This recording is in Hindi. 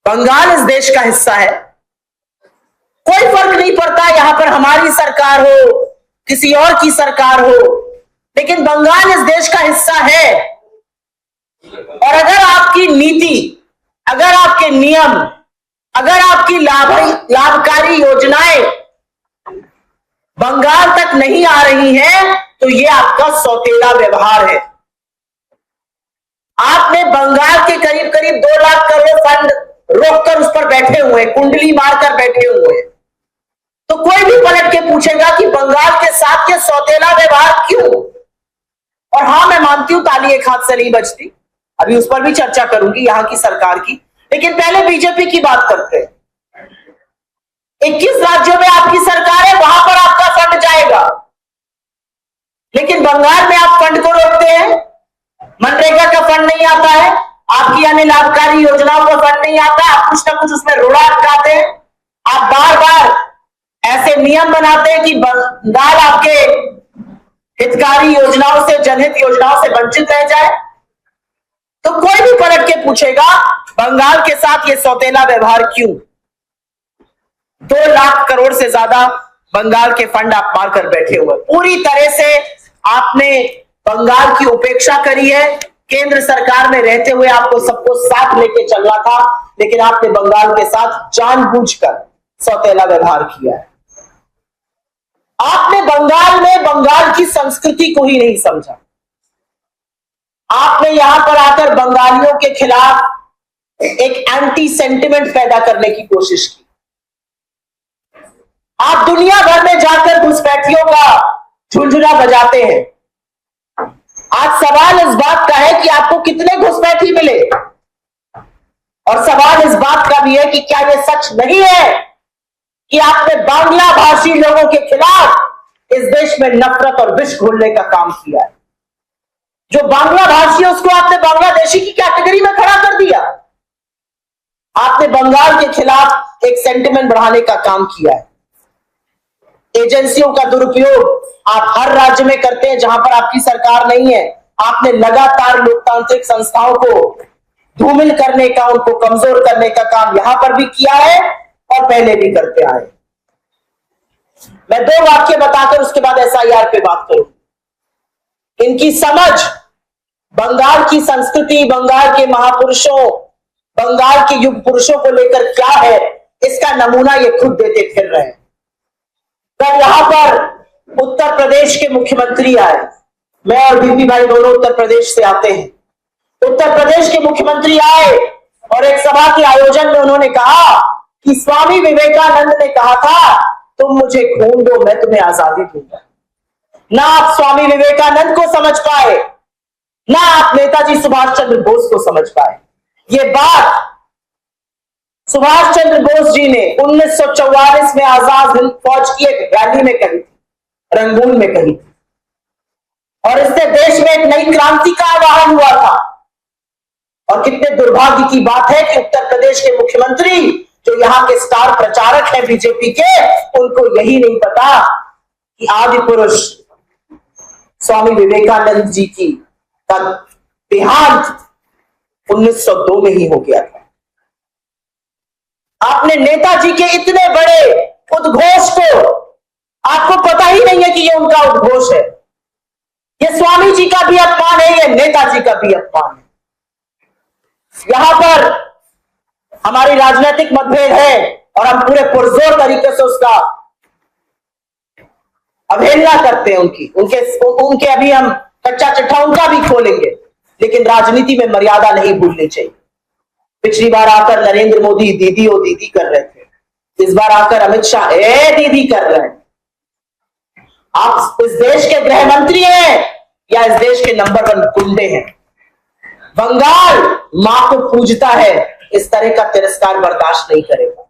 बंगाल इस देश का हिस्सा है, कोई फर्क नहीं पड़ता यहां पर हमारी सरकार हो किसी और की सरकार हो, लेकिन बंगाल इस देश का हिस्सा है। और अगर आपकी नीति, अगर आपके नियम, अगर आपकी लाभकारी योजनाएं बंगाल तक नहीं आ रही हैं, तो यह आपका सौतेला व्यवहार है। आपने बंगाल के करीब करीब 2 लाख करोड़ फंड रोककर उस पर बैठे हुए, कुंडली मारकर बैठे हुए। तो कोई भी पलट के पूछेगा कि बंगाल के साथ ये सौतेला व्यवहार क्यों? और हां, मैं मानती हूं ताली एक हाथ से नहीं बजती, अभी उस पर भी चर्चा करूंगी यहां की सरकार की, लेकिन पहले बीजेपी की बात करते हैं। 21 राज्यों में आपकी सरकार है, वहां पर आपका फंड जाएगा, लेकिन बंगाल में आप फंड को रोकते हैं। मनरेगा का फंड नहीं आता है, आपकी अन्य लाभकारी योजनाओं का फंड नहीं आता, आप कुछ ना कुछ उसमें रोड़ा अटकाते हैं। आप बार बार ऐसे नियम बनाते हैं कि बंगाल आपके हितकारी योजनाओं से, जनहित योजनाओं से वंचित रह जाए। तो कोई भी पलट के पूछेगा बंगाल के साथ ये सौतेला व्यवहार क्यों? 2 लाख करोड़ से ज्यादा बंगाल के फंड आप मारकर बैठे हुए, पूरी तरह से आपने बंगाल की उपेक्षा करी है। केंद्र सरकार में रहते हुए आपको सबको साथ लेके चलना था, लेकिन आपने बंगाल के साथ जानबूझकर सौतेला व्यवहार किया है। आपने बंगाल में बंगाल की संस्कृति को ही नहीं समझा। आपने यहां पर आकर बंगालियों के खिलाफ एक एंटी सेंटिमेंट पैदा करने की कोशिश की। आप दुनिया भर में जाकर घुसपैठियों का झुंझुना बजाते हैं। आज सवाल इस बात का है कि आपको कितने घुसपैठी मिले, और सवाल इस बात का भी है कि क्या यह सच नहीं है कि आपने बांग्ला भाषी लोगों के खिलाफ इस देश में नफरत और विष घोलने का काम किया है। जो बांग्ला भाषी है उसको आपने बांग्लादेशी की कैटेगरी में खड़ा कर दिया। आपने बंगाल के खिलाफ एक सेंटिमेंट बढ़ाने का काम किया है। एजेंसियों का दुरुपयोग आप हर राज्य में करते हैं जहां पर आपकी सरकार नहीं है। आपने लगातार लोकतांत्रिक संस्थाओं को धूमिल करने का, उनको कमजोर करने का काम यहां पर भी किया है और पहले भी करते आए। मैं 2 वाक्य बताकर उसके बाद SIR पे बात करूं। इनकी समझ बंगाल की संस्कृति, बंगाल के महापुरुषों, बंगाल के युग पुरुषों को लेकर क्या है, इसका नमूना ये खुद देते फिर रहे हैं। कल यहां पर उत्तर प्रदेश के मुख्यमंत्री आए, मैं और बीपी भाई दोनों उत्तर प्रदेश से आते हैं। उत्तर प्रदेश के मुख्यमंत्री आए और एक सभा के आयोजन में उन्होंने कहा कि स्वामी विवेकानंद ने कहा था, तुम मुझे खून दो मैं तुम्हें आजादी दूंगा। ना आप स्वामी विवेकानंद को समझ पाए, ना आप नेताजी सुभाष चंद्र बोस को समझ पाए। ये बात सुभाष चंद्र बोस जी ने 1944 में आजाद हिंद फौज की एक रैली में कही थी, रंगून में कही थी, और इससे देश में एक नई क्रांति का आह्वान हुआ था। और कितने दुर्भाग्य की बात है कि उत्तर प्रदेश के मुख्यमंत्री, जो यहां के स्टार प्रचारक हैं बीजेपी के, उनको यही नहीं पता कि आदि पुरुष स्वामी विवेकानंद जी की का देहांत 1902 में ही हो गया था। आपने नेताजी के इतने बड़े उद्घोष को, आपको पता ही नहीं है कि यह उनका उद्घोष है। यह स्वामी जी का भी अपमान है, यह नेताजी का भी अपमान है। यहां पर हमारी राजनीतिक मतभेद है और हम पूरे पुरजोर तरीके से उसका अवहेलना करते हैं। उनके अभी हम कच्चा चिट्ठा उनका भी खोलेंगे, लेकिन राजनीति में मर्यादा नहीं भूलनी चाहिए। पिछली बार आकर नरेंद्र मोदी दीदी ओ दीदी कर रहे थे, इस बार आकर अमित शाह ए दीदी कर रहे हैं। आप इस देश के गृह मंत्री हैं या इस देश के नंबर 1 गुंडे हैं? बंगाल मां को पूजता है, इस तरह का तिरस्कार बर्दाश्त नहीं करेगा।